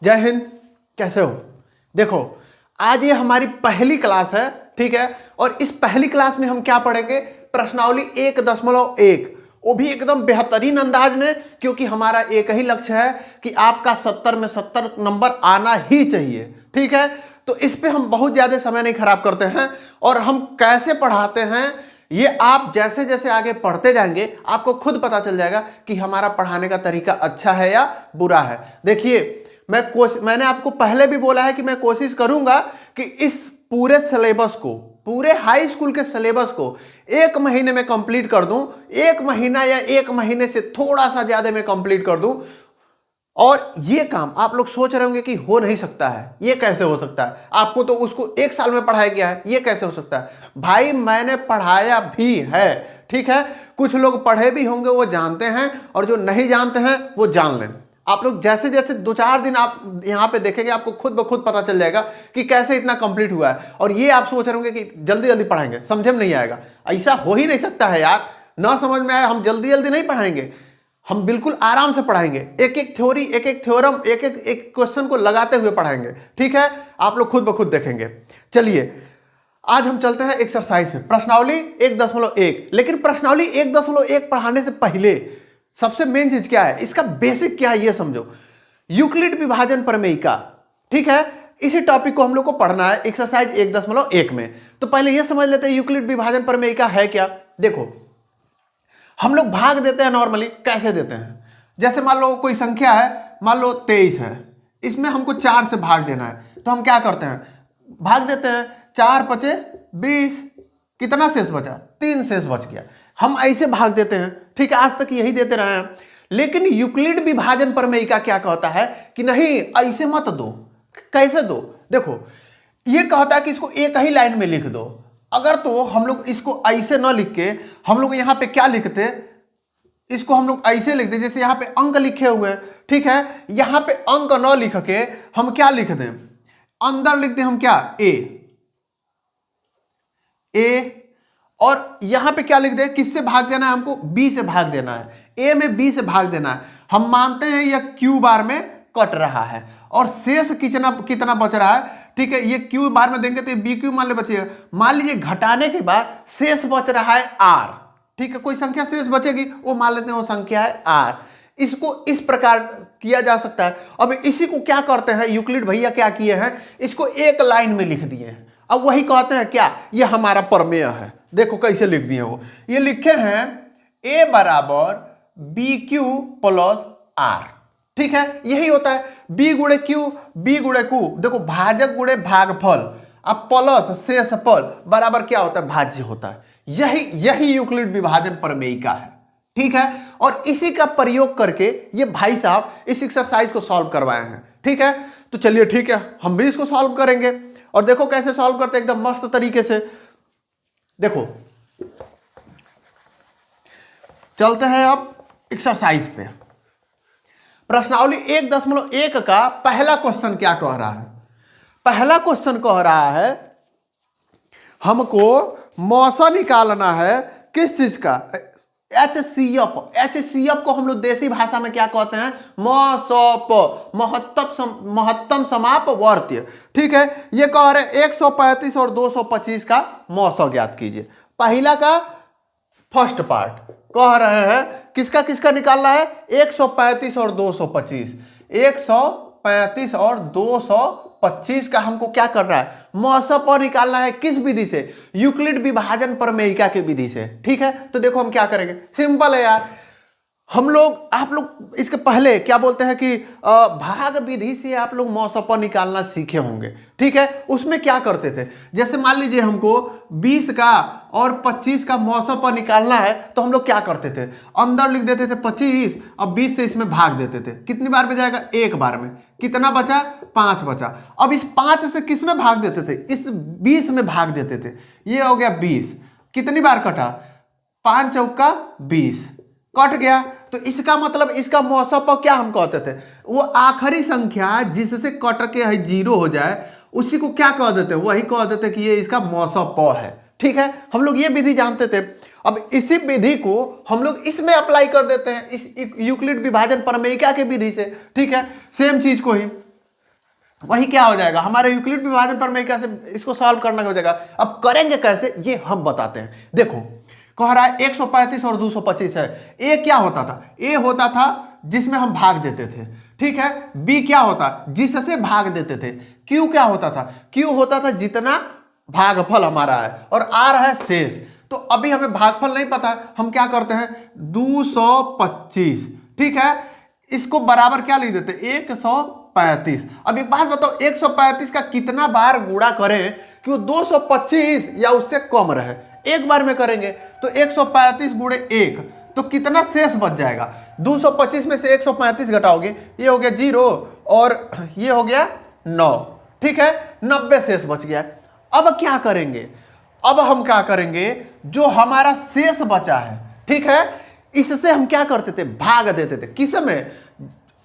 जय हिंद। कैसे हो? देखो, आज ये हमारी पहली क्लास है, ठीक है। और इस पहली क्लास में हम क्या पढ़ेंगे? प्रश्नावली 1.1, वो भी एकदम बेहतरीन अंदाज में, क्योंकि हमारा एक ही लक्ष्य है कि आपका 70 में 70 नंबर आना ही चाहिए, ठीक है। तो इस पे हम बहुत ज्यादा समय नहीं खराब करते हैं, और हम कैसे पढ़ाते हैं ये आप जैसे जैसे आगे पढ़ते जाएंगे आपको खुद पता चल जाएगा कि हमारा पढ़ाने का तरीका अच्छा है या बुरा है। देखिए, मैंने आपको पहले भी बोला है कि मैं कोशिश करूंगा कि इस पूरे सिलेबस को, पूरे हाई स्कूल के सिलेबस को 1 महीने में कंप्लीट कर दूं, 1 महीना या 1 महीने से थोड़ा सा ज्यादा में कंप्लीट कर दूं। और ये काम आप लोग सोच रहे होंगे कि हो नहीं सकता है, ये कैसे हो सकता है? आपको तो उसको 1 साल में पढ़ाया गया है, ये कैसे हो सकता है? भाई, मैंने पढ़ाया भी है, ठीक है। कुछ लोग पढ़े भी होंगे, वो जानते हैं, और जो नहीं जानते हैं वो जान लें। आप लोग जैसे जैसे 2-4 दिन आप यहाँ पे देखेंगे, आपको खुद ब खुद पता चल जाएगा कि कैसे इतना कंप्लीट हुआ है। और ये आप सोच रहे होंगे कि जल्दी जल्दी पढ़ाएंगे, समझ में नहीं आएगा। ऐसा हो ही नहीं सकता है यार। ना समझ में आया, हम जल्दी जल्दी नहीं पढ़ाएंगे, हम बिल्कुल आराम से पढ़ाएंगे। एक एक थ्योरी, एक एक थ्योरम, एक एक क्वेश्चन को लगाते हुए पढ़ाएंगे, ठीक है। आप लोग खुद ब खुद देखेंगे। चलिए, आज हम चलते हैं एक्सरसाइज में, प्रश्नावली 1.1। लेकिन प्रश्नावली 1.1 पढ़ाने से पहले सबसे मेन चीज क्या है, इसका बेसिक क्या है, ये समझो। यूक्लिड विभाजन प्रमेयिका, ठीक है। इसी टॉपिक को हम लोग को पढ़ना है एक्सरसाइज 1.1 में। तो पहले ये समझ लेते हैं यूक्लिड विभाजन प्रमेयिका है क्या। देखो, हम लोग भाग देते हैं नॉर्मली। कैसे देते हैं? जैसे मान लो कोई संख्या है, मान लो 23 है, इसमें हमको 4 से भाग देना है, तो हम क्या करते हैं? भाग देते हैं। 4 पचे 20, कितना शेष बचा? 3 शेष बच गया। हम ऐसे भाग देते हैं, ठीक है। आज तक यही देते रहे हैं। लेकिन यूक्लिड विभाजन प्रमेयिका क्या कहता है कि नहीं, ऐसे मत दो। कैसे दो? देखो, ये कहता है कि इसको एक ही लाइन में लिख दो। अगर तो हम लोग इसको ऐसे ना लिख के हम लोग यहाँ पे क्या लिखते, इसको हम लोग ऐसे लिखते, जैसे यहाँ पे अंक लिखे हुए हैं, ठीक है। यहाँ पे अंक न लिख के हम क्या लिख दें? अंदर लिख दें हम क्या? ए। और यहां पे क्या लिख दे? किससे भाग देना है हमको? बी से भाग देना है। ए में बी से भाग देना है। हम मानते हैं यह क्यू बार में कट रहा है, और शेष कितना कितना बच रहा है, ठीक है। ये क्यू बार में देंगे तो बी क्यू मान ले बचेगा। मान लीजिए घटाने के बाद शेष बच रहा है आर, ठीक है। कोई संख्या शेष बचेगी, वो मान लेते हैं वो संख्या है आर। इसको इस प्रकार किया जा सकता है। अब इसी को क्या करते हैं यूक्लिड भैया, क्या किए हैं? इसको एक लाइन में लिख दिए हैं। अब वही कहते हैं क्या, ये हमारा प्रमेय है। देखो कैसे लिख दिए वो, ये लिखे हैं a बराबर बी क्यू प्लस आर, ठीक है। यही होता है b गुणे क्यू, b गुणे क्यू। देखो, भाजक गुणे भागफल, अब प्लस शेषफल बराबर क्या होता है? भाज्य होता है। यही यूक्लिड विभाजन प्रमेयिका है, ठीक है। और इसी का प्रयोग करके ये भाई साहब इस एक्सरसाइज को सॉल्व करवाए हैं, ठीक है। तो चलिए, ठीक है, हम भी इसको सॉल्व करेंगे। और देखो कैसे सॉल्व करते हैं, एकदम मस्त तरीके से। देखो, चलते हैं अब एक्सरसाइज पे। प्रश्नावली 1.1 का पहला क्वेश्चन क्या कह रहा है? पहला क्वेश्चन कह रहा है हमको मौसा निकालना है। किस चीज का? HCF। HCF को हम लोग देसी भाषा में क्या कहते हैं? मौसप, महत्तम समापवर्त्य, ठीक है। ये कह रहे 135 और 225 का मौसा ज्ञात कीजिए। पहला का फर्स्ट पार्ट कह रहे हैं किसका किसका निकालना है? 135 और 225। 135 और 225 का हमको क्या करना है? मौसा पर निकालना है। किस विधि से? यूक्लिड विभाजन प्रमेयिका की विधि से, ठीक है। तो देखो हम क्या करेंगे, सिंपल है यार। आप लोग इसके पहले क्या बोलते हैं कि भाग विधि से आप लोग मौसा पर निकालना सीखे होंगे, ठीक है। उसमें क्या करते थे, जैसे मान लीजिए हमको 20 का और 25 का मौसा पर निकालना है, तो हम लोग क्या करते थे? अंदर लिख देते थे 25, और 20 से इसमें भाग देते थे। कितनी बार में जाएगा? एक बार में। कितना बचा? 5 बचा। अब इस 5 से किस में भाग देते थे? इस 20 में भाग देते थे। ये हो गया 20। कितनी बार कटा? 5 चौका 20, कट गया। तो इसका मतलब इसका मौसा पर क्या हम कहते थे? वो आखिरी संख्या जिससे कट के 0 हो जाए, उसी को क्या कह देते? वही कह देते कि ये इसका मौसा प है, ठीक है। हम लोग ये विधि जानते थे। अब इसी विधि को हम लोग इसमें अप्लाई कर देते हैं, इस यूक्लिड विभाजन प्रमेयिका की विधि से, ठीक है। सेम चीज को ही वही क्या हो जाएगा, हमारे यूक्लिड विभाजन पर में कैसे इसको सॉल्व करना हो जाएगा। अब करेंगे कैसे ये हम बताते हैं। देखो कह रहा है 135 और 225 है। ए क्या होता था, ए होता था जिसमें हम भाग देते थे, ठीक है। बी क्या होता, जिससे भाग देते थे। क्यू क्या होता था, क्यू होता था जितना भागफल हमारा है, और आर है शेष। तो अभी हमें भागफल नहीं पता है, हम क्या करते हैं 225, ठीक है, इसको बराबर क्या लिख देते 135। अब एक बात बताओ 135 का कितना बार गुणा करें कि वो 225 या उससे कम रहे। एक बार में करेंगे तो 135 गुणे 1 तो कितना शेष बच जाएगा। 225 में से 135 घटाओगे, ये हो गया 0 और ये हो गया 9, ठीक है, 90 शेष बच गया। अब क्या करेंगे, अब हम क्या करेंगे, जो हमारा शेष बचा है, ठीक है, इससे हम क्या करते थे, भाग देते थे। किस में,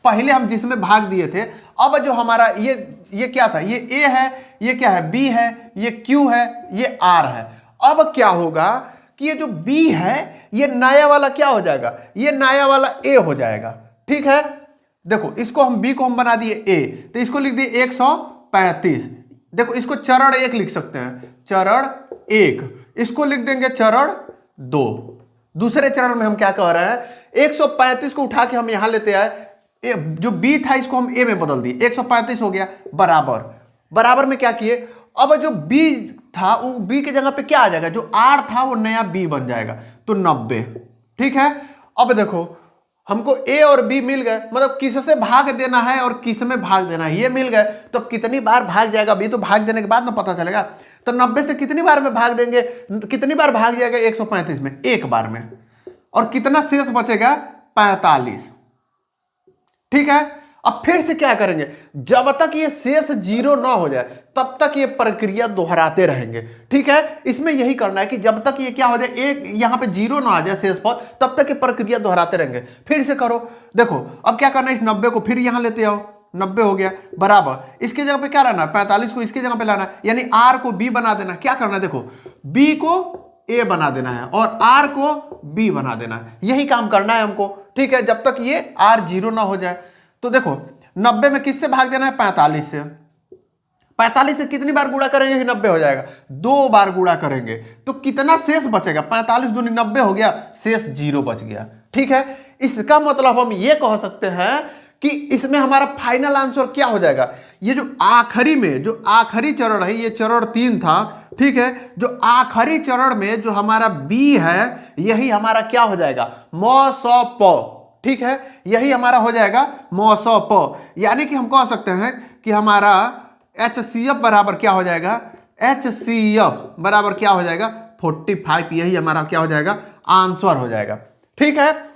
पहले हम जिसमें भाग दिए थे। अब जो हमारा ये क्या था, ये ए है, ये क्या है बी है, ये क्यू है, ये आर है। अब क्या होगा कि ये जो बी है ये नया वाला क्या हो जाएगा, ये नया वाला ए हो जाएगा, ठीक है। देखो इसको हम बी को हम बना दिए ए, तो इसको लिख दिए 135। देखो इसको चरण 1 लिख सकते हैं, चरण 1, इसको लिख देंगे चरण 2। दूसरे चरण में हम क्या कह रहे हैं, 135 को उठा के हम यहां लेते आए, जो बी था इसको हम ए में बदल दिए, 135 हो गया बराबर। बराबर में क्या किए, अब जो बी था वो बी की जगह पे क्या आ जाएगा, जो आर था वो नया बी बन जाएगा, तो 90, ठीक है। अब देखो हमको ए और बी मिल गए, मतलब किससे भाग देना है और किस में भाग देना है ये मिल गए। तो अब कितनी बार भाग जाएगा, बी तो भाग देने के बाद में पता चलेगा। तो 90 से कितनी बार में भाग देंगे, कितनी बार भाग जाएगा 135 में, एक बार में, और कितना शेष बचेगा 45, ठीक है। अब फिर से क्या करेंगे, जब तक ये शेष 0 ना हो जाए तब तक ये प्रक्रिया दोहराते रहेंगे, ठीक है। इसमें यही करना है कि जब तक ये क्या हो जाए, एक यहां पे 0 ना आ जाए शेष पर, तब तक ये प्रक्रिया दोहराते रहेंगे। फिर से करो, देखो अब क्या करना है, इस 90 को फिर यहां लेते आओ, 90 हो गया बराबर। इसकी जगह पे क्या लाना है, 45 को इसकी जगह पे लाना है, यानी आर को बी बना देना। क्या करना है, देखो बी को ए बना देना है और आर को बी बना देना है, यही काम करना है हमको, ठीक है, जब तक ये आर 0 ना हो जाए। तो देखो 90 में किससे भाग देना है, 45 से। 45 से कितनी बार गुणा करेंगे कि 90 हो जाएगा, 2 बार गुणा करेंगे तो कितना शेष बचेगा, 45 दूनी 90 हो गया, शेष 0 बच गया, ठीक है। इसका मतलब हम ये कह सकते हैं कि इसमें हमारा फाइनल आंसर क्या हो जाएगा, ये जो आखिरी में जो आखिरी चरण है, ये चरण 3 था, ठीक है, जो आखिरी चरण में जो हमारा बी है यही हमारा क्या हो जाएगा, म स प, ठीक है, यही हमारा हो जाएगा म स प। यानी कि हम कह सकते हैं कि हमारा HCF बराबर क्या हो जाएगा, HCF बराबर क्या हो जाएगा 45, यही हमारा क्या हो जाएगा आंसर हो जाएगा, ठीक है।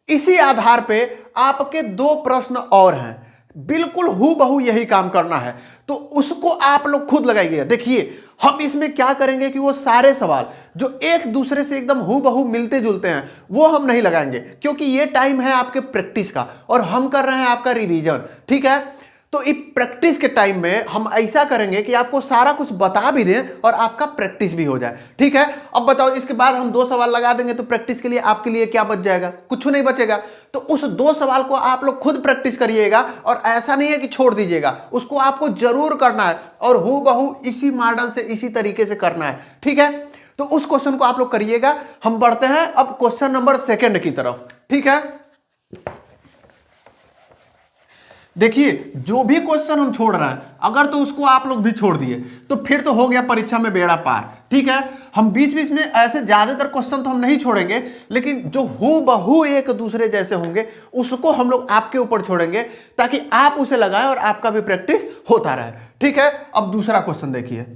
इसी आधार पे आपके 2 प्रश्न और हैं, बिल्कुल हूबहू यही काम करना है, तो उसको आप लोग खुद लगाइए। देखिए हम इसमें क्या करेंगे कि वो सारे सवाल जो एक दूसरे से एकदम हूबहू मिलते जुलते हैं वो हम नहीं लगाएंगे, क्योंकि ये टाइम है आपके प्रैक्टिस का और हम कर रहे हैं आपका रिवीजन, ठीक है। तो इस प्रैक्टिस के टाइम में हम ऐसा करेंगे कि आपको सारा कुछ बता भी दें और आपका प्रैक्टिस भी हो जाए, ठीक है। अब बताओ इसके बाद हम 2 सवाल लगा देंगे तो प्रैक्टिस के लिए आपके लिए क्या बच जाएगा, कुछ नहीं बचेगा। तो उस 2 सवाल को आप लोग खुद प्रैक्टिस करिएगा और ऐसा नहीं है कि छोड़ दीजिएगा, उसको आपको जरूर करना है और हूबहू इसी मॉडल से इसी तरीके से करना है, ठीक है। तो उस क्वेश्चन को आप लोग करिएगा। हम बढ़ते हैं अब क्वेश्चन नंबर 2 की तरफ, ठीक है। देखिए जो भी क्वेश्चन हम छोड़ रहे हैं अगर तो उसको आप लोग भी छोड़ दिए तो फिर तो हो गया परीक्षा में बेड़ा पार, ठीक है। हम बीच बीच में ऐसे ज्यादातर क्वेश्चन तो हम नहीं छोड़ेंगे, लेकिन जो हूबहू एक दूसरे जैसे होंगे उसको हम लोग आपके ऊपर छोड़ेंगे ताकि आप उसे लगाएं और आपका भी प्रैक्टिस होता रहे, ठीक है। अब दूसरा क्वेश्चन देखिए,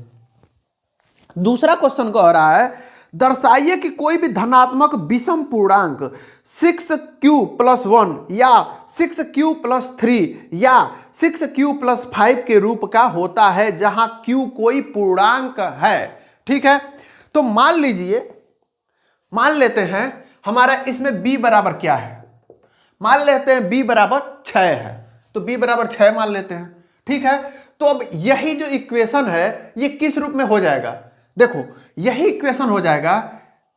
दूसरा क्वेश्चन कह रहा है दर्शाइए कि कोई भी धनात्मक विषम पूर्णांक 6q+1 या 6q+3 या 6q+5 के रूप का होता है जहां q कोई पूर्णांक है, ठीक है। तो मान लीजिए, मान लेते हैं हमारा इसमें b बराबर क्या है, मान लेते हैं b बराबर 6 है, तो b बराबर 6 मान लेते हैं, ठीक है। तो अब यही जो इक्वेशन है ये किस रूप में हो जाएगा, देखो यही इक्वेशन हो जाएगा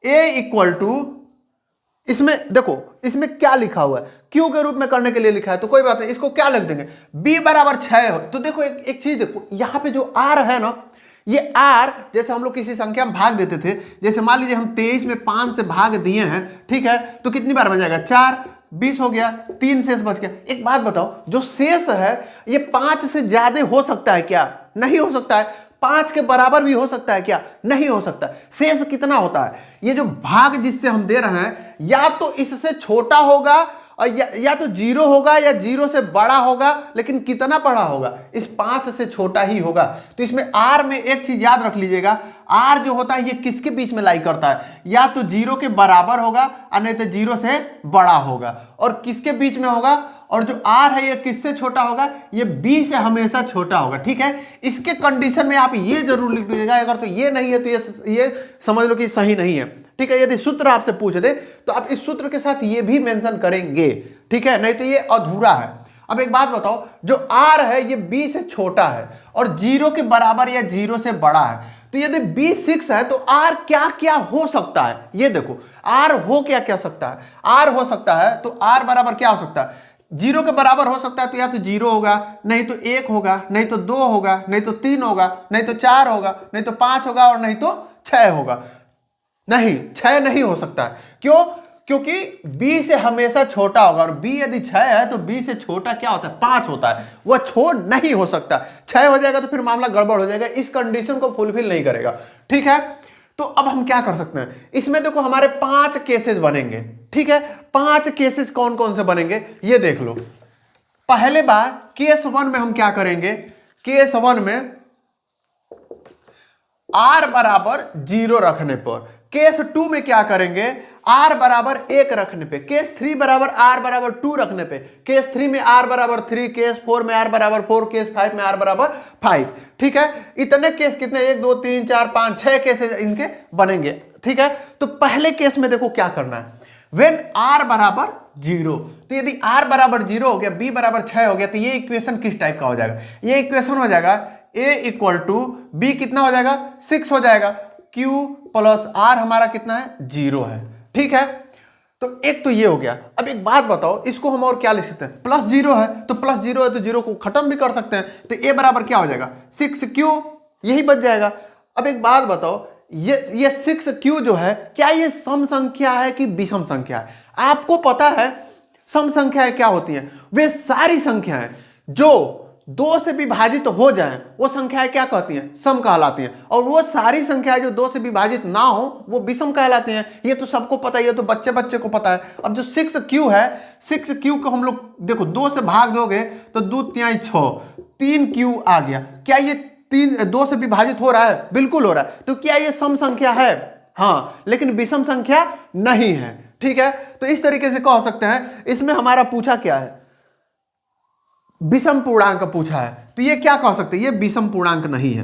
a इसमें देखो, इसमें क्या लिखा हुआ है, क्यू के रूप में करने के लिए लिखा है, तो कोई बात नहीं, इसको क्या लिख देंगे, b बराबर 6 हो। तो देखो एक चीज देखो, यहाँ पे जो r है ना, ये r जैसे हम लोग किसी संख्या में भाग देते थे, जैसे मान लीजिए हम 23 में 5 से भाग दिए हैं, ठीक है, तो कितनी बार बन जाएगा, 4, 20 हो गया, 3 शेष बच गया। एक बात बताओ, जो शेष है ये 5 से ज्यादा हो सकता है क्या? नहीं हो सकता है। 5 के बराबर भी हो सकता है क्या? नहीं हो सकता। शेष कितना होता है? ये जो भाग जिससे हम दे रहे हैं, या तो इससे छोटा होगा और या तो 0 होगा या 0 से बड़ा होगा, लेकिन कितना बड़ा होगा? इस 5 से छोटा ही होगा। तो इसमें r में एक चीज याद रख लीजिएगा, r जो होता है ये किसके बीच में लाई करता है? या तो 0 के बराबर होगा और नहीं तो 0 से बड़ा होगा। और किसके बीच में होगा? और जो r है ये किससे छोटा होगा? ये b से हमेशा छोटा होगा, ठीक है। इसके कंडीशन में आप ये जरूर लिख दीजिएगा, अगर तो ये नहीं है तो ये समझ लो कि सही नहीं है, ठीक है। यदि सूत्र आपसे पूछ दे तो आप इस सूत्र के साथ ये भी मेंशन करेंगे, ठीक है, नहीं तो ये अधूरा है। अब एक बात बताओ, जो r है ये b से छोटा है और 0 के बराबर या 0 से बड़ा है, तो यदि b 6 है तो r क्या क्या हो सकता है? ये देखो, r हो क्या क्या सकता है? r हो सकता है तो r बराबर क्या हो सकता है? 0 के बराबर हो सकता है, तो या तो 0 होगा, नहीं तो 1 होगा, नहीं तो 2 होगा, नहीं तो 3 होगा, नहीं तो 4 होगा, नहीं तो 5 होगा और नहीं तो 6 होगा। नहीं, 6 नहीं हो सकता है। क्यों? क्योंकि b से हमेशा छोटा होगा, और b यदि 6 है तो b से छोटा क्या होता है? 5 होता है। वह छोड़ नहीं हो सकता। 6 हो जाएगा तो फिर मामला गड़बड़ हो जाएगा, इस कंडीशन को फुलफिल नहीं करेगा, ठीक है। तो अब हम क्या कर सकते हैं, इसमें देखो हमारे 5 केसेस बनेंगे, ठीक है। 5 केसेस कौन कौन से बनेंगे ये देख लो। पहले बार केस 1 में हम क्या करेंगे, केस 1 में r बराबर 0 रखने पर। केस 2 में क्या करेंगे, r बराबर 1 रखने पे। केस 3 बराबर r बराबर 2 रखने पे। केस 3 में r बराबर 3, केस 4 में r बराबर 4, केस 5 में r बराबर 5, ठीक है। इतने केस कितने, 1 2 3 4 5 6 केसेस इनके बनेंगे, ठीक है। तो पहले केस में देखो क्या करना है, वेन r बराबर 0, तो यदि r बराबर 0 हो गया, b बराबर 6 हो गया, तो ये इक्वेशन किस टाइप का हो जाएगा? ये इक्वेशन हो जाएगा a इक्वल टू b कितना हो जाएगा, 6 हो जाएगा, q प्लस r हमारा कितना है, 0 है, ठीक है। तो एक तो ये हो गया। अब एक बात बताओ, इसको हम और क्या लिख सकते हैं, प्लस 0 है तो प्लस 0 है तो 0 को खत्म भी कर सकते हैं, तो a बराबर क्या हो जाएगा, 6q, यही बच जाएगा। अब एक बात बताओ, ये 6q जो है, क्या ये सम संख्या है कि विषम संख्या है? आपको पता है सम संख्याएं क्या होती हैं, वे सारी संख्याएं जो 2 से विभाजित हो जाएं, वो संख्याएं क्या कहती हैं, सम कहलाती हैं। और वो सारी संख्याएं जो 2 से विभाजित ना हो वो विषम कहलाती हैं। ये तो सबको पता है, ये तो बच्चे बच्चे को पता है। अब जो 6q है, 6q को हम लोग देखो 2 से भाग दोगे तो 2 तिहाई 6, 3q आ गया। क्या ये 2 से विभाजित हो रहा है? बिल्कुल हो रहा है। तो क्या ये सम संख्या है? हाँ, लेकिन विषम संख्या नहीं है, ठीक है। तो इस तरीके से कह सकते हैं। इसमें हमारा पूछा क्या है, विषम पूर्णांक पूछा है, तो ये क्या कह सकते हैं, ये विषम पूर्णांक नहीं है,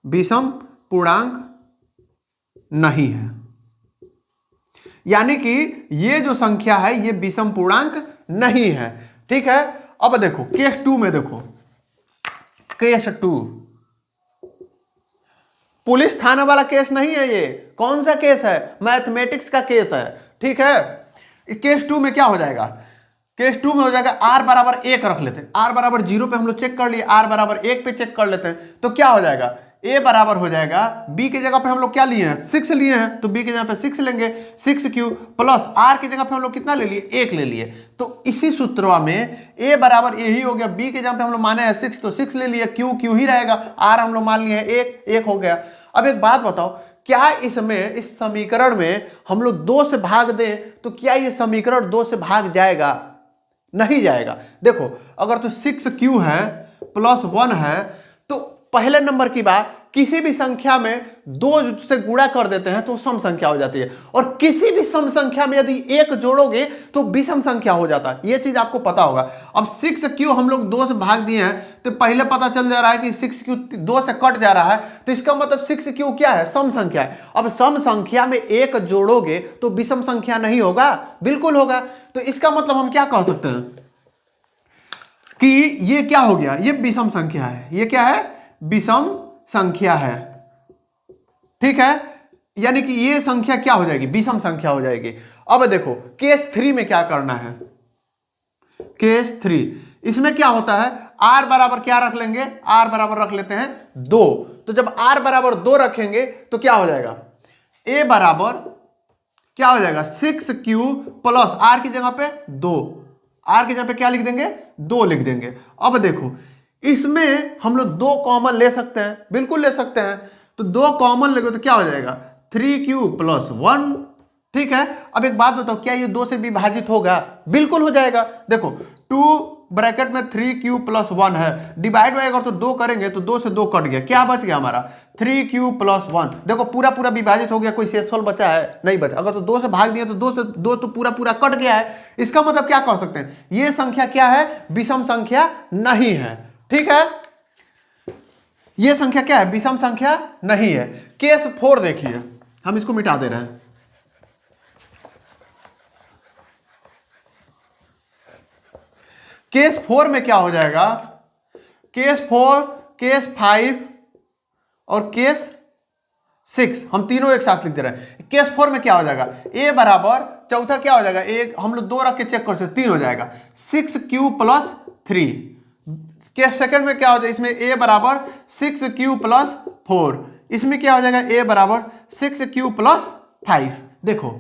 विषम पूर्णांक नहीं है, यानी कि ये जो संख्या है ये विषम पूर्णांक नहीं है, ठीक है। अब देखो केस 2 में, देखो केस 2 पुलिस थाना वाला केस नहीं है, ये कौन सा केस है, मैथमेटिक्स का केस है, ठीक है। केस 2 में क्या हो जाएगा, केस 2 में हो जाएगा r बराबर 1 रख लेते हैं, r बराबर 0 पे हम लोग चेक कर लिए, r बराबर 1 पे चेक कर लेते हैं, तो क्या हो जाएगा, a बराबर हो जाएगा, b की जगह पे हम लोग क्या लिए हैं, 6 लिए हैं, तो b की जगह पे 6 लेंगे, 6q प्लस r की जगह पे हम लोग कितना ले लिए, 1 ले लिए। तो इसी सूत्र में a बराबर यही हो गया, b की जगह पे हम लोग माने हैं 6 तो 6 ले लिए, q ही रहेगा, r हम लोग मान लिए हैं 1 हो गया। अब एक बात बताओ, क्या इसमें इस समीकरण में हम लोग 2 से भाग दें तो क्या ये समीकरण 2 से भाग जाएगा? नहीं जाएगा। देखो अगर तो 6q है प्लस 1 है, तो पहले नंबर की बात, किसी भी संख्या में 2 से गुणा कर देते हैं तो सम संख्या हो जाती है, और किसी भी सम संख्या में यदि 1 जोड़ोगे तो विषम संख्या हो जाता है। यह चीज आपको पता होगा। अब 6q हम लोग 2 से भाग दिए हैं, तो पहले पता चल जा रहा है कि 6q 2 से कट जा रहा है, तो इसका मतलब 6q क्या है, सम संख्या है। अब सम संख्या में 1 जोड़ोगे तो विषम संख्या नहीं होगा, बिल्कुल होगा। तो इसका मतलब हम क्या कह सकते हैं कि ये क्या हो गया, ये विषम संख्या है। ये क्या है, विषम संख्या है, ठीक है। यानी कि ये संख्या क्या हो जाएगी, विषम संख्या हो जाएगी। अब देखो केस 3 में क्या करना है, केस 3 इसमें क्या होता है, r बराबर क्या रख लेंगे, r बराबर रख लेते हैं 2। तो जब r बराबर 2 रखेंगे तो क्या हो जाएगा, a बराबर क्या हो जाएगा 6q प्लस r की जगह पे 2, r की जगह पे क्या लिख देंगे 2 लिख देंगे। अब देखो इसमें हम लोग 2 कॉमन ले सकते हैं, बिल्कुल ले सकते हैं। तो 2 कॉमन लेंगे तो क्या हो जाएगा 3q प्लस 1। ठीक है, अब एक बात बताओ, क्या ये 2 से विभाजित होगा, बिल्कुल हो जाएगा। देखो 2 ब्रैकेट में 3q प्लस 1 है, डिवाइड बाय अगर तो 2 करेंगे तो 2 से 2 कट गया, क्या बच गया हमारा 3q प्लस 1। देखो पूरा पूरा विभाजित हो गया, कोई शेषफल बचा है नहीं बचा। अगर तो 2 से भाग दिया तो 2 से 2 तो पूरा पूरा कट गया है। इसका मतलब क्या कह सकते हैं, ये संख्या क्या है, विषम संख्या नहीं है। ठीक है, ये संख्या क्या है, विषम संख्या नहीं है। केस 4 देखिए, हम इसको मिटा दे रहे हैं। केस 4 में क्या हो जाएगा, केस 4, केस 5 और केस 6 हम तीनों एक साथ लिख दे रहे हैं। केस 4 में क्या हो जाएगा, a बराबर चौथा क्या हो जाएगा, एक हम लोग 2 रख के चेक कर सकते 3 हो जाएगा 6q प्लस 3। केस सेकंड में क्या हो जाएगा, इसमें a बराबर 6q प्लस 4, इसमें क्या हो जाएगा a बराबर 6q प्लस 5। देखो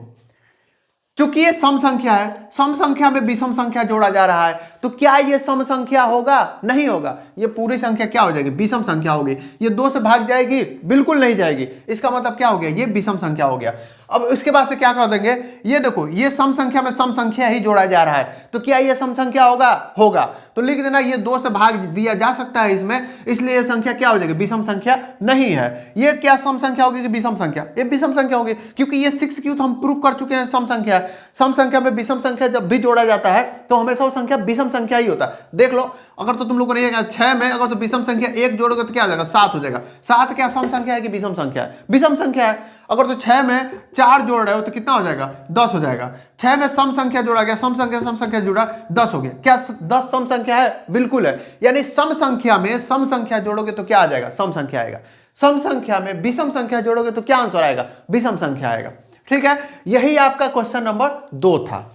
चूंकि ये सम संख्या है, सम संख्या में विषम संख्या जोड़ा जा रहा है, तो क्या ये सम संख्या होगा, नहीं होगा। ये पूरी संख्या क्या हो जाएगी, विषम संख्या होगी। ये 2 से भाग जाएगी, बिल्कुल नहीं जाएगी। इसका मतलब क्या हो गया, ये विषम संख्या हो गया। अब इसके बाद से क्या कर देंगे, ये देखो ये सम संख्या में सम संख्या ही जोड़ा जा रहा है, तो क्या ये सम संख्या होगा, होगा। तो लिख देना ये 2 से भाग दिया जा सकता है इसमें, इसलिए ये संख्या क्या हो जाएगी, विषम संख्या नहीं है। ये क्या सम संख्या होगी कि विषम संख्या, ये विषम संख्या होगी, क्योंकि ये 6q तो हम प्रूव कर चुके हैं सम संख्या है। सम संख्या में विषम संख्या जब भी जोड़ा जाता है तो हमेशा वो संख्या विषम संख्या ही होता है। देख लो, अगर तो तुम लोगों ने 6 में अगर तो विषम संख्या 1 जोड़ोगे तो क्या हो जाएगा 7 हो जाएगा। 7 क्या सम संख्या है कि विषम संख्या है, विषम संख्या है। अगर तो 6 में 4 जोड़ रहे हो तो कितना हो जाएगा 10 हो जाएगा। 6 में सम संख्या जोड़ा गया, सम संख्या जुड़ा 10 हो गया। क्या 10 सम संख्या है, बिल्कुल है। यानी सम संख्या में सम संख्या जोड़ोगे तो क्या आ जाएगा, सम संख्या आएगा। सम संख्या में विषम संख्या जोड़ोगे तो क्या आंसर आएगा, विषम संख्या आएगा। ठीक है, यही आपका क्वेश्चन नंबर 2 था।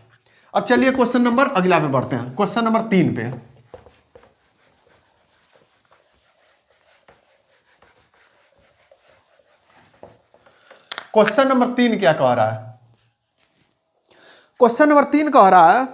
अब चलिए क्वेश्चन नंबर अगला में बढ़ते हैं, क्वेश्चन नंबर 3 पे। क्वेश्चन नंबर 3 क्या कह रहा है, क्वेश्चन नंबर 3 कह रहा है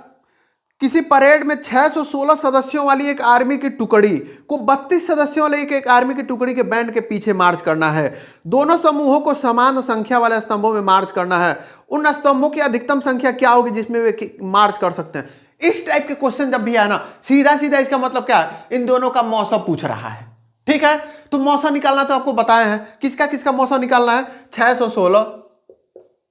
किसी परेड में 616 सदस्यों वाली एक आर्मी की टुकड़ी को 32 सदस्यों वाली एक आर्मी की टुकड़ी के बैंड के पीछे मार्च करना है। दोनों समूहों को समान संख्या वाले स्तंभों में मार्च करना है। उन स्तंभों की अधिकतम संख्या क्या होगी जिसमें वे मार्च कर सकते हैं। इस टाइप के क्वेश्चन जब भी आए ना, सीधा सीधा इसका मतलब क्या है, इन दोनों का मौसम पूछ रहा है। ठीक है, तो मौसम निकालना तो आपको बताया है, किसका किसका मौसम निकालना है, 616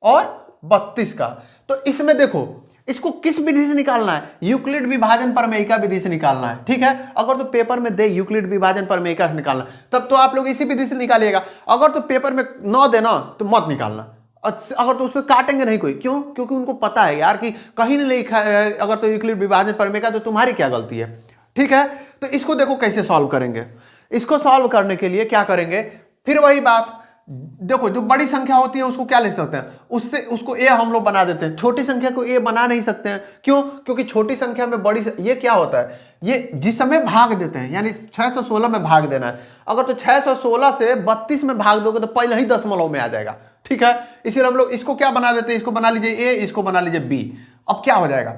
और 32 का। तो इसमें देखो इसको किस विधि से निकालना है, यूक्लिड विभाजन प्रमेयिका विधि से निकालना है। ठीक है, अगर तो पेपर में दे यूक्लिड विभाजन प्रमेयिका से निकालना तब तो आप लोग इसी विधि से निकालिएगा। अगर तो पेपर में न देना तो मत निकालना। अगर तो उसमें काटेंगे नहीं कोई, क्यों, क्योंकि उनको पता है यार कि कहीं नहीं लिखा है अगर तो यूक्लिड विभाजन प्रमेयिका, तो तुम्हारी क्या गलती है। ठीक है, तो इसको देखो कैसे सॉल्व करेंगे। इसको सॉल्व करने के लिए क्या करेंगे, फिर वही बात, देखो जो बड़ी संख्या होती है उसको क्या लिख सकते हैं, उससे उसको ए हम लोग बना देते हैं। छोटी संख्या को ए बना नहीं सकते हैं, क्यों, क्योंकि छोटी संख्या में बड़ी ये क्या होता है, ये जिस समय भाग देते हैं, यानी 616 में भाग देना है। अगर तो 616 से 32 में भाग दोगे तो पहले ही दशमलव में आ जाएगा। ठीक है, इसीलिए हम लोग इसको क्या बना देते हैं, इसको बना लीजिए ए, इसको बना लीजिए बी। अब क्या हो जाएगा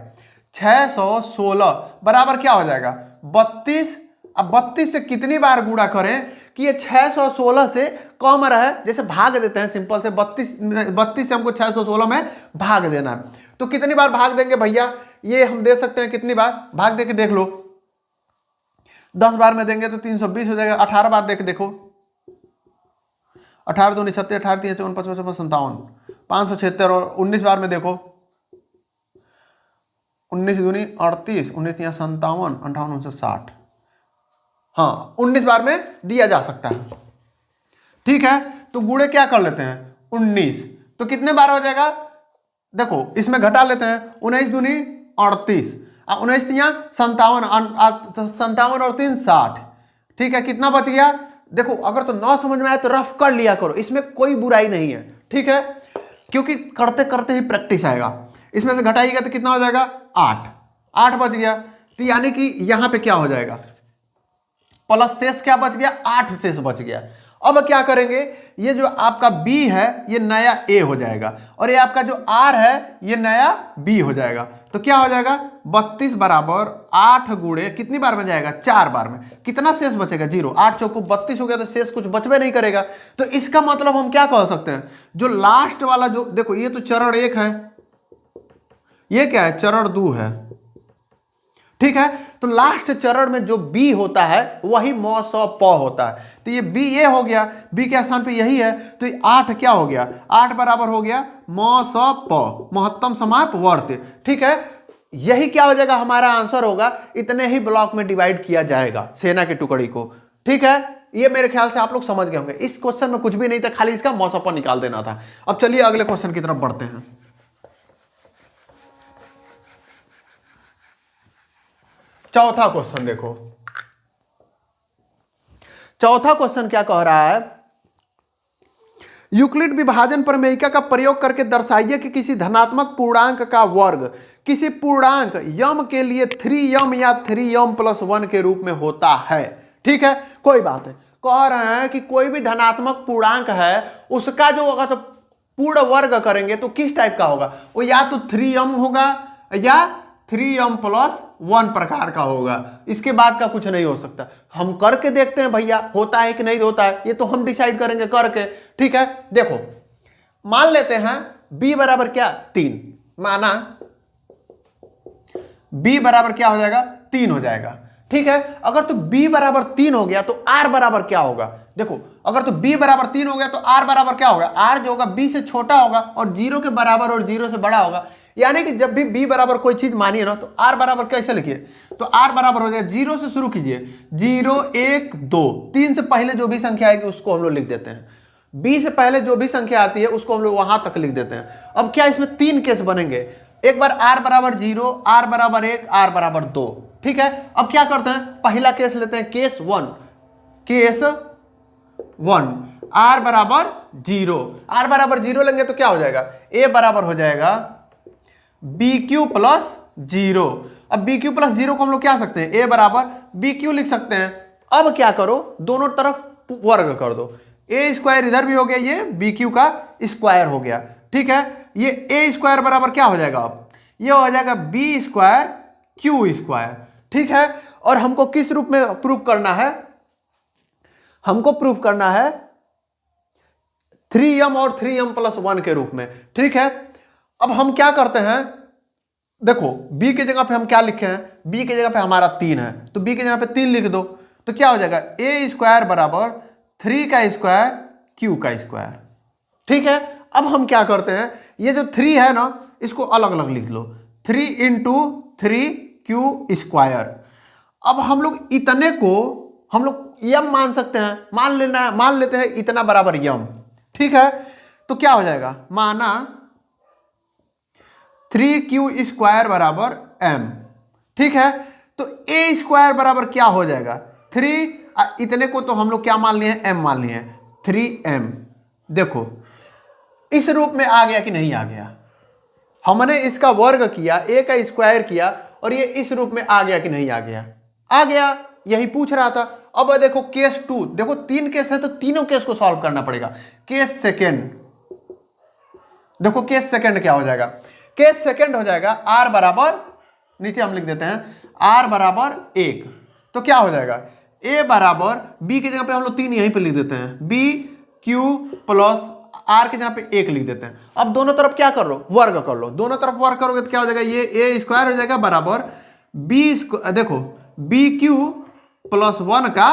616 बराबर क्या हो जाएगा 32। अब 32 से कितनी बार गुणा करें कि ये 616 से कम रहे, जैसे भाग देते हैं सिंपल से 32 से हमको 616 में भाग देना है। तो कितनी बार भाग देंगे भैया, ये हम दे सकते हैं कितनी बार भाग दे के देख लो। 10 बार में देंगे तो 320 हो जाएगा। 18 बार दे के देखो, 18 दूनी 36, 18 3 54 55 57 576। और 19 बार में देखो, 19 दूनी 38, 19 3 57, 58 59 हाँ 19 बार में दिया जा सकता है। ठीक है, तो गुणे क्या कर लेते हैं 19, तो कितने बार हो जाएगा, देखो इसमें घटा लेते हैं, 19 दूनी 38, 19 3 57 और 3 60। ठीक है, कितना बच गया, देखो अगर तो 9 समझ में आए तो रफ कर लिया करो, इसमें कोई बुराई नहीं है। ठीक है, क्योंकि करते करते ही प्रैक्टिस आएगा। इसमें से घटाइएगा तो कितना हो जाएगा 8, 8 बच गया, तो यानी कि यहां पे क्या हो जाएगा प्लस शेष क्या बच गया 8 शेष बच गया। अब क्या करेंगे, ये जो आपका b है ये नया a हो जाएगा और ये आपका जो r है ये नया b हो जाएगा। तो क्या हो जाएगा 32 बराबर 8 गुणे कितनी बार में जाएगा 4 बार में, कितना शेष बचेगा 0, 8 चौको 32 हो गया तो शेष कुछ बचबे नहीं करेगा। तो इसका मतलब हम क्या कह सकते हैं, जो लास्ट वाला जो देखो ये तो चरण 1 है, ये क्या है चरण 2 है, ठीक है। तो लास्ट चरण में जो b होता है वही म स प होता है, तो ये b ये हो गया, b के स्थान पे यही है, तो ये 8 क्या हो गया 8 बराबर हो गया म स प, महत्तम समापवर्ती, ठीक है। यही क्या हो जाएगा हमारा आंसर होगा, इतने ही ब्लॉक में डिवाइड किया जाएगा सेना की टुकड़ी को, ठीक है। ये मेरे ख्याल से आप लोग समझ गए होंगे, इस क्वेश्चन में कुछ भी नहीं था, खाली इसका म स प निकाल देना था। अब चलिए अगले क्वेश्चन की तरफ बढ़ते हैं। चौथा क्वेश्चन देखो, चौथा क्वेश्चन क्या कह रहा है, यूक्लिड विभाजन प्रमेयिका का प्रयोग करके दर्शाइए कि किसी धनात्मक पूर्णांक का वर्ग किसी पूर्णांक यम के लिए 3m या 3m+1 के रूप में होता है, ठीक है। कोई बात है, कह रहे हैं कि कोई भी धनात्मक पूर्णांक है उसका जो अगर तो पूर्ण वर्ग करेंगे तो किस टाइप का होगा, वो या तो 3m होगा या 3m+1 प्रकार का होगा, इसके बाद का कुछ नहीं हो सकता। हम करके देखते हैं भैया होता है कि नहीं होता है, ये तो हम डिसाइड करेंगे करके, ठीक है। देखो मान लेते हैं b बराबर क्या 3, माना b बराबर क्या हो जाएगा 3 हो जाएगा, ठीक है। अगर तो b बराबर 3 हो गया तो r बराबर क्या होगा, देखो अगर तो b बराबर 3 हो गया तो r बराबर क्या होगा, r जो होगा b से छोटा होगा और 0 के बराबर और 0 से बड़ा होगा। यानी कि जब भी b बराबर कोई चीज मानिए ना तो r बराबर कैसे लिखिए, तो r बराबर हो जाएगा 0 से शुरू कीजिए, 0 1 2, 3 से पहले जो भी संख्या आएगी उसको हम लोग लिख देते हैं, b से पहले जो भी संख्या आती है उसको हम लोग वहां तक लिख देते हैं। अब क्या इसमें 3 केस बनेंगे, एक बार r बराबर 0, r बराबर 1, r बराबर 2, ठीक है। अब क्या करते हैं, पहला केस लेते हैं केस 1, केस 1 r बराबर 0, r बराबर 0 लेंगे तो क्या हो जाएगा a बराबर हो जाएगा BQ+0। अब BQ+0 को हम लोग क्या सकते हैं, a बराबर BQ लिख सकते हैं। अब क्या करो दोनों तरफ वर्ग कर दो, a स्क्वायर इधर भी हो गया, ये BQ का स्क्वायर हो गया, ठीक है। ये a स्क्वायर बराबर क्या हो जाएगा, अब ये हो जाएगा b स्क्वायर Q स्क्वायर, ठीक है। और हमको किस रूप में प्रूव करना है, हमको प्रूव करना है 3m और 3m+1 के रूप में, ठीक है। अब हम क्या करते हैं, देखो b की जगह पे हम क्या लिखे हैं, b की जगह पे हमारा 3 है तो b की जगह पे 3 लिख दो, तो क्या हो जाएगा a स्क्वायर बराबर 3 का स्क्वायर q का स्क्वायर, ठीक है। अब हम क्या करते हैं, ये जो 3 है ना इसको अलग अलग लिख लो, 3 × 3q स्क्वायर। अब हम लोग इतने को हम लोग यम मान सकते हैं, मान लेते हैं इतना बराबर यम, ठीक है। तो क्या हो जाएगा, माना 3q स्क्वायर बराबर m, ठीक है। तो a स्क्वायर बराबर क्या हो जाएगा 3, इतने को तो हम लोग क्या मान लिए हैं m मान लिए हैं 3m। देखो इस रूप में आ गया कि नहीं आ गया, हमने इसका वर्ग किया, a का स्क्वायर किया और ये इस रूप में आ गया कि नहीं आ गया, आ गया, यही पूछ रहा था। अब देखो केस 2, देखो 3 केस है तो तीनों केस को सॉल्व करना पड़ेगा। केस सेकेंड, देखो केस सेकेंड क्या हो जाएगा, केस सेकेंड हो जाएगा r बराबर, नीचे हम लिख देते हैं r बराबर 1, तो क्या हो जाएगा a बराबर b की जगह पे हम लोग 3 यहीं पे लिख देते हैं, BQ+ r की जगह पे 1 लिख देते हैं। अब दोनों तरफ क्या कर लो, वर्ग कर लो, दोनों तरफ वर्ग करोगे तो क्या हो जाएगा, ये a स्क्वायर हो जाएगा बराबर देखो BQ+1 का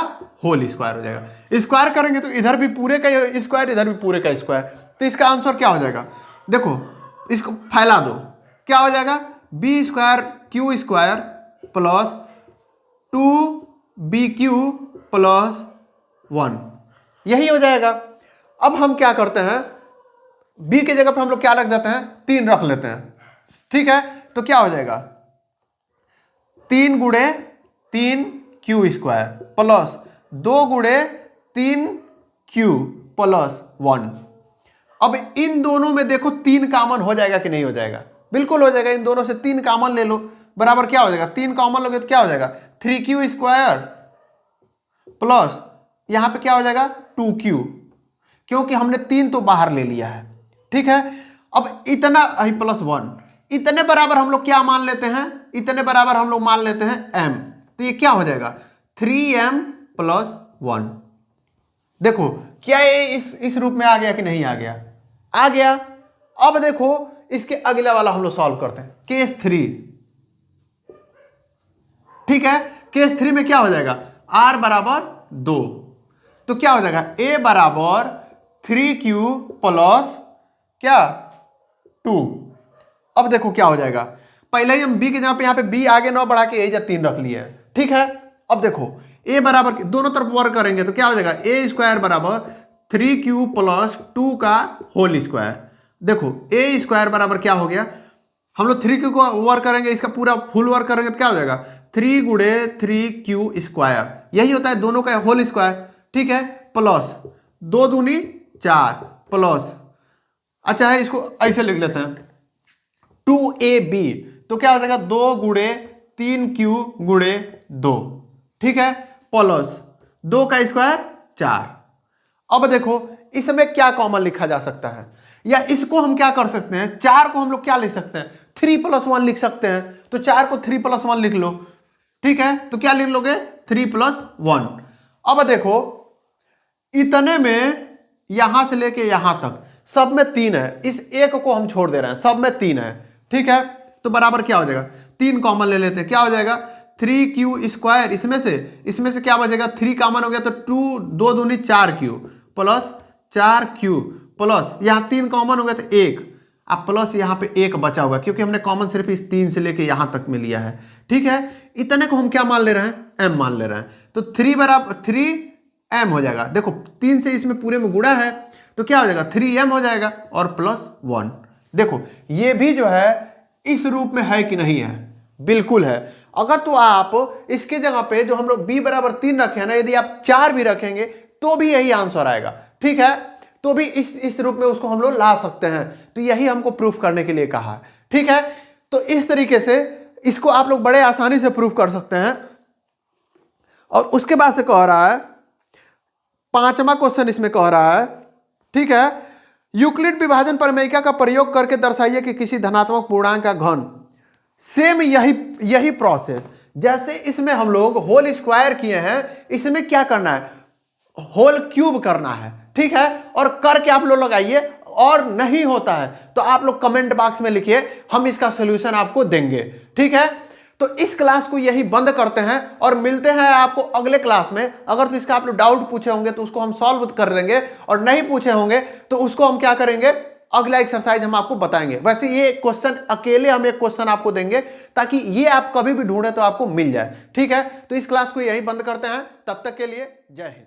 होल स्क्वायर हो जाएगा। स्क्वायर करेंगे तो इधर भी पूरे का स्क्वायर, इधर भी पूरे का स्क्वायर, तो इसका आंसर क्या हो जाएगा, देखो इसको फैला दो, क्या हो जाएगा b square q square plus 2BQ+1, यही हो जाएगा। अब हम क्या करते हैं, b की जगह पे हम लोग क्या रख देते हैं 3 रख लेते हैं, ठीक है। तो क्या हो जाएगा 3 × 3q स्क्वायर प्लस 2 × 3q+1, अब इन दोनों में देखो 3 कॉमन हो जाएगा कि नहीं हो जाएगा? बिल्कुल हो जाएगा। इन दोनों से 3 कॉमन ले लो, बराबर क्या हो जाएगा? 3 कॉमन लोगे तो क्या हो जाएगा? 3q स्क्वायर प्लस यहां पे क्या हो जाएगा? 2q, क्योंकि हमने 3 तो बाहर ले लिया है। ठीक है, अब इतना प्लस 1, इतने बराबर हम लोग क्या मान लेते हैं? इतने बराबर हम लोग मान लेते हैं m। तो ये क्या हो जाएगा? 3m plus 1। देखो क्या ये इस रूप में आ गया कि नहीं आ गया? आ गया। अब देखो इसके अगला वाला हम लोग सॉल्व करते हैं, केस 3। ठीक है, केस 3 में क्या हो जाएगा? r बराबर 2, तो क्या हो जाएगा? a बराबर 3q प्लस क्या 2। अब देखो क्या हो जाएगा? पहले ही हम b के जगह पे यहाँ पे b आगे 9 बढ़ा के यही 3 रख लिए है। ठीक है, अब देखो a बराबर दोनों तरफ वर्क करेंगे तो क्या हो जाएगा? a स्क्वायर बराबर 3q प्लस 2 का होल स्क्वायर। देखो a स्क्वायर बराबर क्या हो गया? हम लोग 3q को वर्क करेंगे, इसका पूरा फुल वर्क करेंगे तो क्या हो जाएगा? 3 गुणे 3q स्क्वायर, यही होता है दोनों का होल स्क्वायर। ठीक है, प्लस 2 दूनी 4 प्लस, अच्छा है इसको ऐसे लिख लेते हैं 2ab, तो क्या हो जाएगा? 2 गुणे 3q गुणे 2। ठीक है, प्लस 2 का स्क्वायर 4। अब देखो इसमें क्या कॉमन लिखा जा सकता है, या इसको हम क्या कर सकते हैं? 4 को हम लोग क्या लिख सकते हैं? 3 + 1 लिख सकते हैं। तो 4 को 3 + 1 लिख लो। ठीक है, तो क्या लिख लोगे? 3 + 1। अब देखो इतने में यहां से लेके यहां तक सब में 3 है, इस एक को हम छोड़ दे रहे हैं, सब में 3 है। ठीक है, तो बराबर क्या हो जाएगा? 3 कॉमन ले लेते हैं, क्या हो जाएगा? 3q स्क्वायर, इसमें से क्या बचेगा? 3 कॉमन हो गया तो 2 दूनी 4q प्लस 4q प्लस यहाँ 3 कॉमन हो गया तो 1, अब प्लस यहाँ पे 1 बचा होगा क्योंकि हमने कॉमन सिर्फ इस 3 से लेके यहां तक में लिया है। ठीक है, इतने को हम क्या मान ले रहे हैं? m मान ले रहे हैं। तो 3 बराबर 3m हो जाएगा। देखो 3 से इसमें पूरे में गुणा है तो क्या हो जाएगा? 3m हो जाएगा और प्लस 1। देखो ये भी जो है इस रूप में है कि नहीं है? बिल्कुल है। अगर तो आप इसके जगह पे जो हम लोग b बराबर 3 रखे हैं ना, यदि आप 4 भी रखेंगे तो भी यही आंसर आएगा। ठीक है, तो भी इस रूप में उसको हम लोग ला सकते हैं। तो यही हमको प्रूफ करने के लिए कहा है। ठीक है, तो इस तरीके से इसको आप लोग बड़े आसानी से प्रूफ कर सकते हैं। और उसके बाद से कह रहा है 5वां क्वेश्चन इसमें कह रहा है, ठीक है, यूक्लिड विभाजन प्रमेयिका का प्रयोग करके दर्शाइए कि किसी धनात्मक पूर्णांक का घन। सेम यही प्रोसेस जैसे इसमें हम लोग होल स्क्वायर किए हैं, इसमें क्या करना है? होल क्यूब करना है। ठीक है, और करके आप लोग लगाइए, और नहीं होता है तो आप लोग कमेंट बॉक्स में लिखिए, हम इसका सोल्यूशन आपको देंगे। ठीक है, तो इस क्लास को यही बंद करते हैं और मिलते हैं आपको अगले क्लास में। अगर तो इसका आप लोग डाउट पूछे होंगे तो उसको हम सॉल्व कर देंगे, और नहीं पूछे होंगे तो उसको हम क्या करेंगे? अगला एक्सरसाइज हम आपको बताएंगे। वैसे ये क्वेश्चन अकेले हम एक क्वेश्चन आपको देंगे ताकि ये आप कभी भी ढूंढे तो आपको मिल जाए। ठीक है, तो इस क्लास को यही बंद करते हैं। तब तक के लिए जय हिंद।